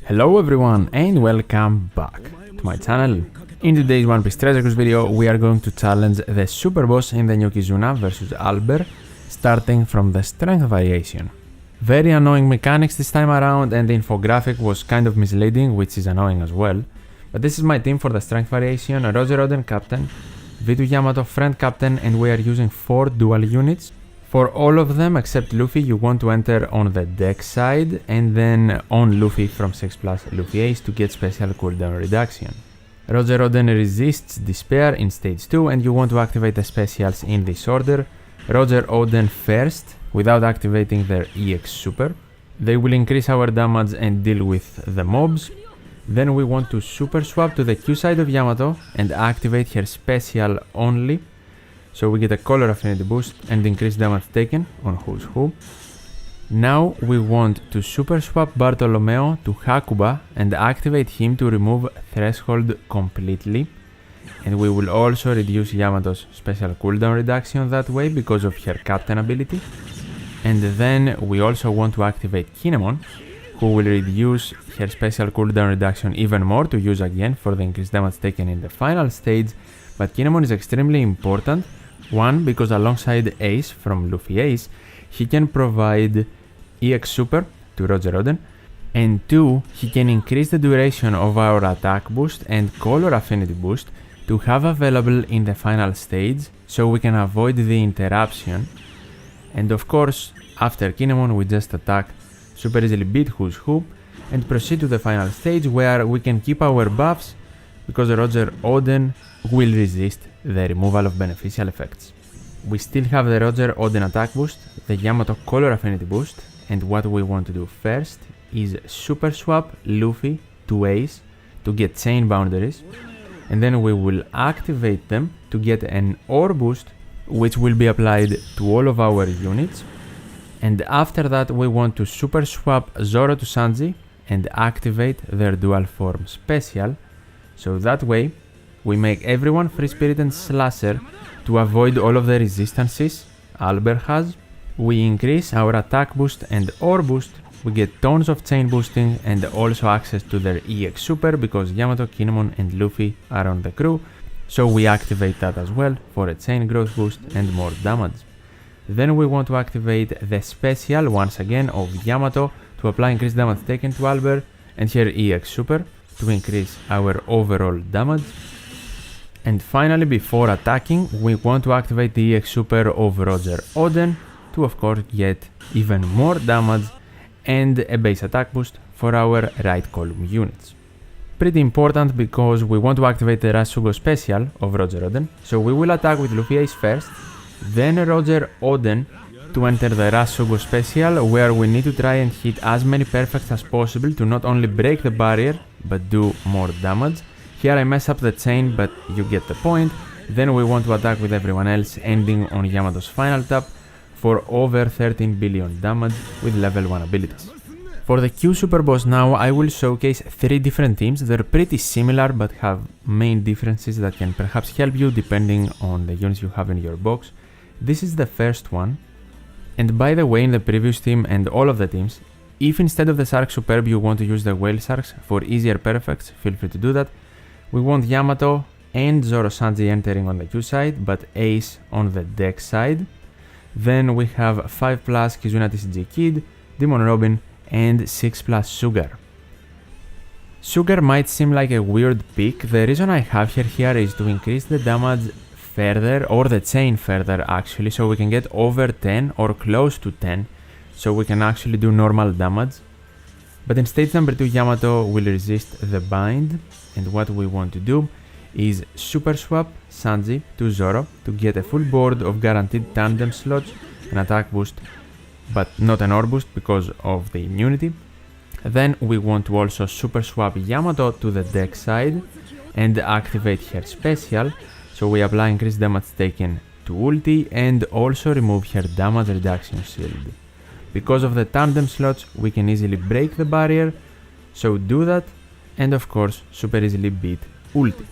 Hello everyone and welcome back to my channel. In today's One Piece Treasure Cruise video, we are going to challenge the super boss in the new Kizuna versus Alber, starting from the strength variation. Very annoying mechanics this time around, and the infographic was kind of misleading, which is annoying as well. But this is my team for the strength variation: Roger Oden captain, V2 Yamato friend captain, and we are using 4 dual units. For all of them except Luffy, you want to enter on the deck side and then on Luffy from 6+ Luffy Ace to get special cooldown reduction. Roger Oden resists Despair in stage 2 and you want to activate the specials in this order. Roger Oden first, without activating their EX super. They will increase our damage and deal with the mobs. Then we want to super swap to the Q side of Yamato and activate her special only. So we get a color affinity boost and increase damage taken on Who's Who. Now we want to super swap Bartolomeo to Hakuba and activate him to remove threshold completely. And we will also reduce Yamato's special cooldown reduction that way because of her captain ability. And then we also want to activate Kinemon, who will reduce her special cooldown reduction even more to use again for the increased damage taken in the final stage. But Kinemon is extremely important. One, because alongside Ace from Luffy Ace, he can provide EX Super to Roger Oden, and 2, he can increase the duration of our attack boost and color affinity boost to have available in the final stage, so we can avoid the interruption. And of course, after Kinemon we just attack, super easily beat Who's Who, and proceed to the final stage where we can keep our buffs, because Roger Oden will resist the removal of beneficial effects. We still have the Roger Oden attack boost, the Yamato color affinity boost, and what we want to do first is super swap Luffy to Ace to get chain boundaries, and then we will activate them to get an ore boost which will be applied to all of our units. And after that we want to super swap Zoro to Sanji and activate their dual form special, so that way we make everyone free spirit and slasher to avoid all of the resistances Alber has. We increase our attack boost and ore boost, we get tons of chain boosting and also access to their EX super because Yamato, Kinemon and Luffy are on the crew, so we activate that as well for a chain growth boost and more damage. Then we want to activate the special once again of Yamato to apply increased damage taken to Alber and her EX super to increase our overall damage. And finally, before attacking, we want to activate the EX super of Roger Oden to of course get even more damage and a base attack boost for our right column units. Pretty important because we want to activate the Rasugo special of Roger Oden, so we will attack with Luffy Ace first, then Roger Oden to enter the Rasugo special, where we need to try and hit as many perfects as possible to not only break the barrier but do more damage. Here I mess up the chain, but you get the point. Then we want to attack with everyone else, ending on Yamato's final tap for over 13 billion damage with level 1 abilities. For the Q super boss now, I will showcase 3 different teams. They're pretty similar but have main differences that can perhaps help you depending on the units you have in your box. This is the first one. And by the way, in the previous team and all of the teams, if instead of the Shark Superb you want to use the Whale Sharks for easier perfects, feel free to do that. We want Yamato and Zoro Sanji entering on the Q side, but Ace on the deck side. Then we have 5+ Kizuna TCG Kid, Demon Robin, and 6+ Sugar. Sugar might seem like a weird pick. The reason I have her here is to increase the damage further, or the chain further actually, so we can get over 10 or close to 10, so we can actually do normal damage. But in stage number 2, Yamato will resist the bind, and what we want to do is super swap Sanji to Zoro to get a full board of guaranteed tandem slots, an attack boost, but not an ore boost because of the immunity. Then we want to also super swap Yamato to the deck side and activate her special, so we apply increased damage taken to ulti and also remove her damage reduction shield. Because of the tandem slots, we can easily break the barrier, so do that, and of course super easily beat ulti.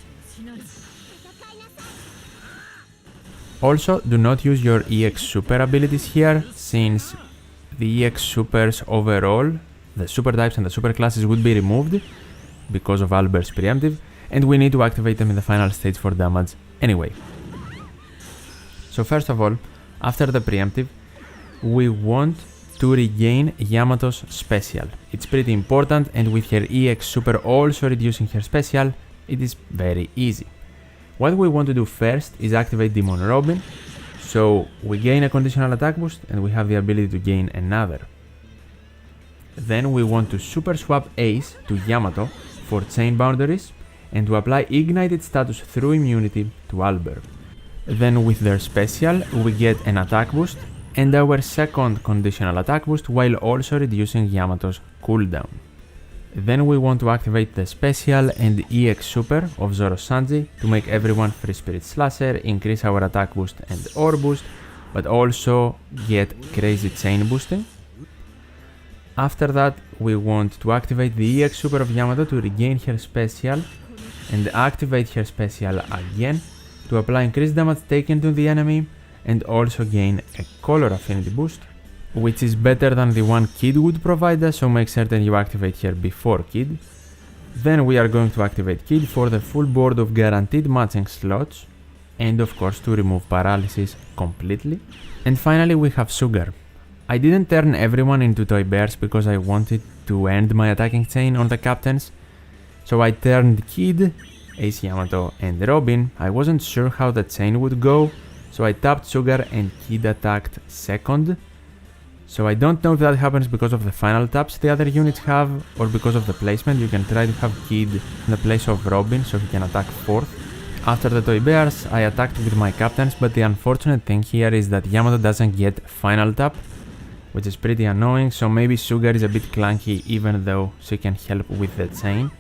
Also, do not use your EX super abilities here, since the EX supers overall the super types and the super classes would be removed because of Alber's preemptive, and we need to activate them in the final stage for damage anyway. So first of all, after the preemptive, we want to regain Yamato's special. It's pretty important, and with her EX super also reducing her special, it is very easy. What we want to do first is activate Demon Robin, so we gain a conditional attack boost and we have the ability to gain another. Then we want to super swap Ace to Yamato for chain boundaries and to apply ignited status through immunity to Alber. Then with their special we get an attack boost and our second conditional attack boost while also reducing Yamato's cooldown. Then we want to activate the special and EX super of Zoro Sanji to make everyone free spirit slasher, increase our attack boost and ore boost, but also get crazy chain boosting. After that, we want to activate the EX super of Yamato to regain her special and activate her special again to apply increased damage taken to the enemy and also gain a color affinity boost, which is better than the one Kid would provide us, so make certain you activate her before Kid. Then we are going to activate Kid for the full board of guaranteed matching slots and of course to remove paralysis completely. And finally we have Sugar. I didn't turn everyone into toy bears because I wanted to end my attacking chain on the captains, so I turned Kid, Ace Yamato and Robin. I wasn't sure how the chain would go, so I tapped Sugar and Kid attacked second. So I don't know if that happens because of the final taps the other units have or because of the placement. You can try to have Kid in the place of Robin so he can attack fourth. After the toy bears, I attacked with my captains, but the unfortunate thing here is that Yamato doesn't get final tap, which is pretty annoying, so maybe Sugar is a bit clunky even though she can help with the chain.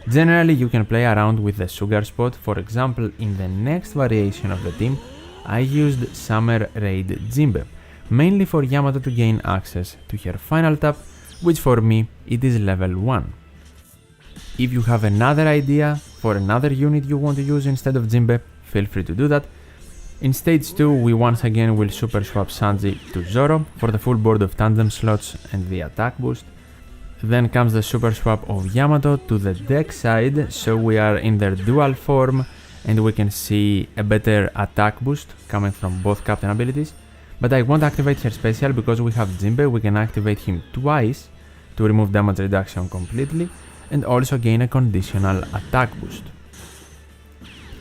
Generally you can play around with the Sugar spot. For example, in the next variation of the team, I used Summer Raid Jinbe, mainly for Yamato to gain access to her final tap, which for me it is level 1. If you have another idea for another unit you want to use instead of Jinbe, feel free to do that. In stage 2 we once again will super swap Sanji to Zoro for the full board of tandem slots and the attack boost. Then comes the super swap of Yamato to the deck side, so we are in their dual form and we can see a better attack boost coming from both captain abilities. But I won't activate her special because we have Jinbe. We can activate him twice to remove damage reduction completely and also gain a conditional attack boost.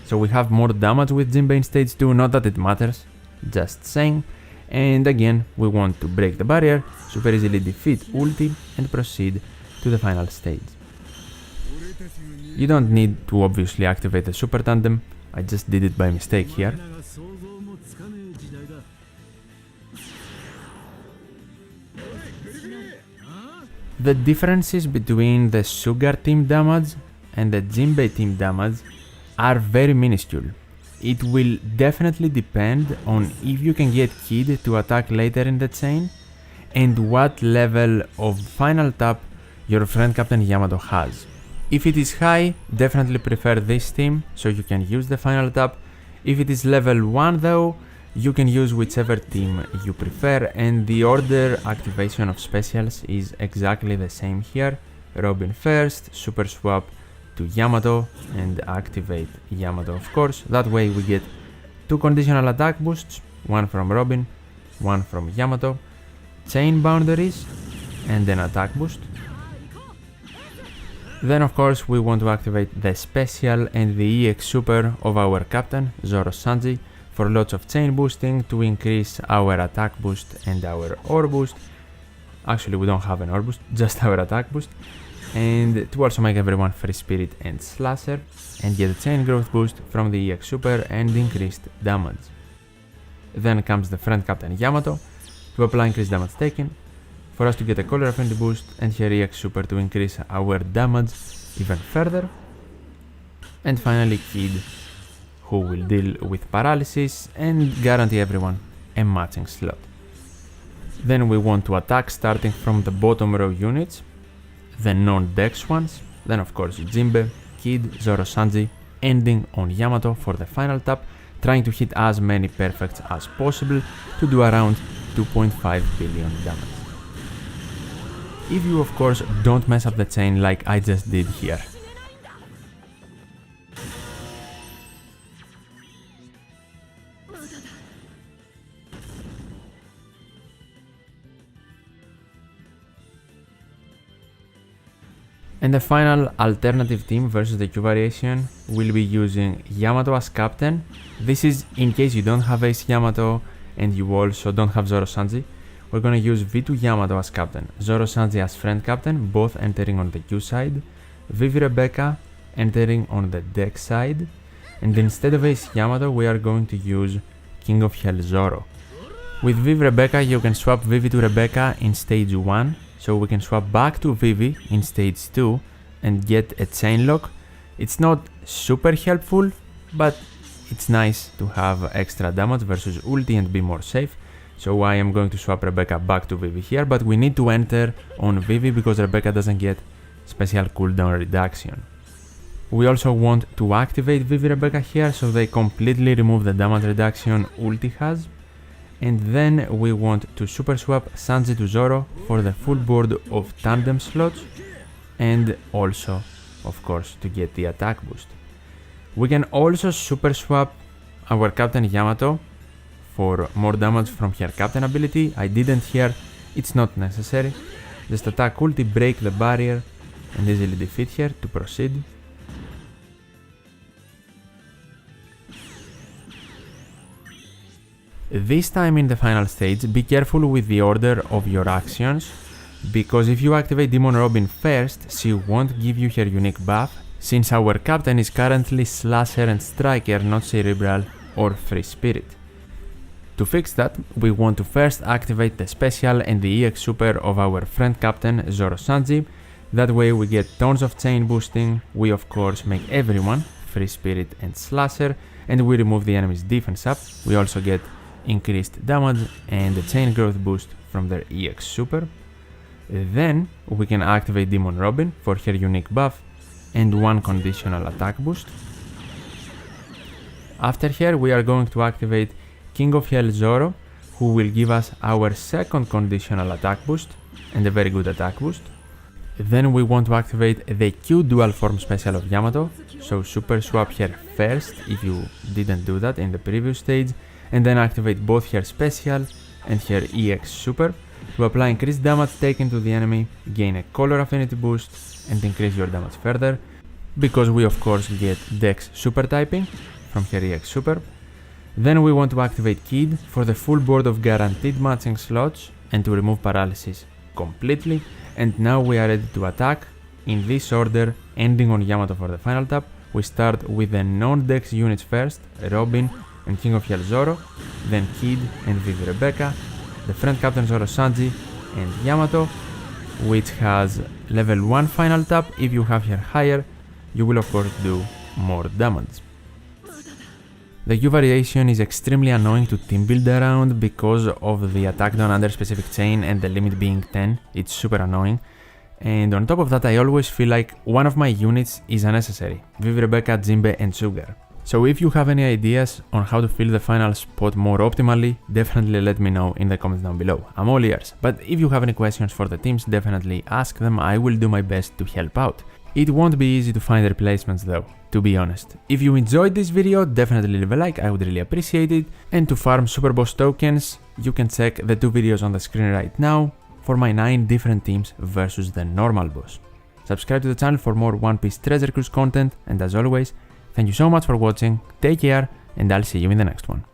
So we have more damage with Jinbe in stage 2, not that it matters, just saying. And again, we want to break the barrier, super easily defeat ulti and proceed to the final stage. You don't need to obviously activate the super tandem, I just did it by mistake here. The differences between the Sugar team damage and the Jinbe team damage are very minuscule. It will definitely depend on if you can get Kid to attack later in the chain and what level of final tap your friend Captain Yamato has. If it is high, definitely prefer this team so you can use the final tap. If it is level 1 though, you can use whichever team you prefer, and the order activation of specials is exactly the same here. Robin first, super swap to Yamato and activate Yamato of course. That way we get 2 conditional attack boosts, one from Robin, one from Yamato, chain boundaries and an attack boost. Then of course we want to activate the special and the EX super of our captain Zoro Sanji for lots of chain boosting to increase our attack boost and our ore boost. Actually we don't have an ore boost, just our attack boost. And to also make everyone free spirit and slasher and get a chain growth boost from the EX super and increased damage. Then comes the friend captain Yamato to apply increased damage taken, for us to get a color affinity boost and her EX super to increase our damage even further. And finally Kid, who will deal with paralysis and guarantee everyone a matching slot. Then we want to attack starting from the bottom row units, the non-dex ones, then of course Jinbe, Kid, Zoro Sanji, ending on Yamato for the final tap, trying to hit as many perfects as possible to do around 2.5 billion damage. if you of course don't mess up the chain like I just did here. And the final alternative team versus the Q variation will be using Yamato as captain. This is in case you don't have Ace Yamato and you also don't have Zoro Sanji. We're gonna use V2 Yamato as captain, Zoro Sanji as friend captain, both entering on the Q side, Vivi Rebecca entering on the deck side, and instead of Ace Yamato we are going to use King of Hell Zoro. With Vivi Rebecca you can swap Vivi to Rebecca in stage 1, so we can swap back to Vivi in stage 2 and get a chain lock. It's not super helpful, but it's nice to have extra damage versus ulti and be more safe. So I am going to swap Rebecca back to Vivi here, but we need to enter on Vivi because Rebecca doesn't get special cooldown reduction. We also want to activate Vivi Rebecca here so they completely remove the damage reduction ulti has. And then we want to super swap Sanji to Zoro for the full board of tandem slots and also, of course, to get the attack boost. We can also super swap our Captain Yamato for more damage from her Captain ability. I didn't here, it's not necessary. Just attack ulti, break the barrier and easily defeat her to proceed. This time in the final stage, be careful with the order of your actions, because if you activate Demon Robin first, she won't give you her unique buff, since our captain is currently Slasher and Striker, not Cerebral or Free Spirit. To fix that, we want to first activate the special and the EX super of our friend captain Zoro Sanji, that way we get tons of chain boosting, we of course make everyone Free Spirit and Slasher, and we remove the enemy's defense up, we also get increased damage and the chain growth boost from their EX super. Then we can activate Demon Robin for her unique buff and one conditional attack boost. After her we are going to activate King of Hell Zoro, who will give us our second conditional attack boost and a very good attack boost. Then we want to activate the Q dual form special of Yamato, so super swap her first if you didn't do that in the previous stage, and then activate both her special and her EX super to apply increased damage taken to the enemy, gain a color affinity boost and increase your damage further, because we of course get Dex super typing from her EX super. Then we want to activate Kid for the full board of guaranteed matching slots and to remove paralysis completely, and now we are ready to attack in this order, ending on Yamato for the final tap. We start with the non-Dex units first, Robin and King of Hell Zoro, then Kid and Vivi Rebecca, the friend captain Zoro Sanji and Yamato, which has level 1 final tap. If you have her higher, you will of course do more damage. The Q variation is extremely annoying to team build around because of the attack done under specific chain and the limit being 10, it's super annoying. And on top of that I always feel like one of my units is unnecessary, Vivi Rebecca, Jinbe and Sugar. So if you have any ideas on how to fill the final spot more optimally, definitely let me know in the comments down below. I'm all ears, but if you have any questions for the teams, definitely ask them, I will do my best to help out. It won't be easy to find replacements though, to be honest. If you enjoyed this video, definitely leave a like, I would really appreciate it. And to farm Super Boss tokens, you can check the 2 videos on the screen right now for my 9 different teams versus the normal boss. Subscribe to the channel for more One Piece Treasure Cruise content, and as always, thank you so much for watching, take care, and I'll see you in the next one.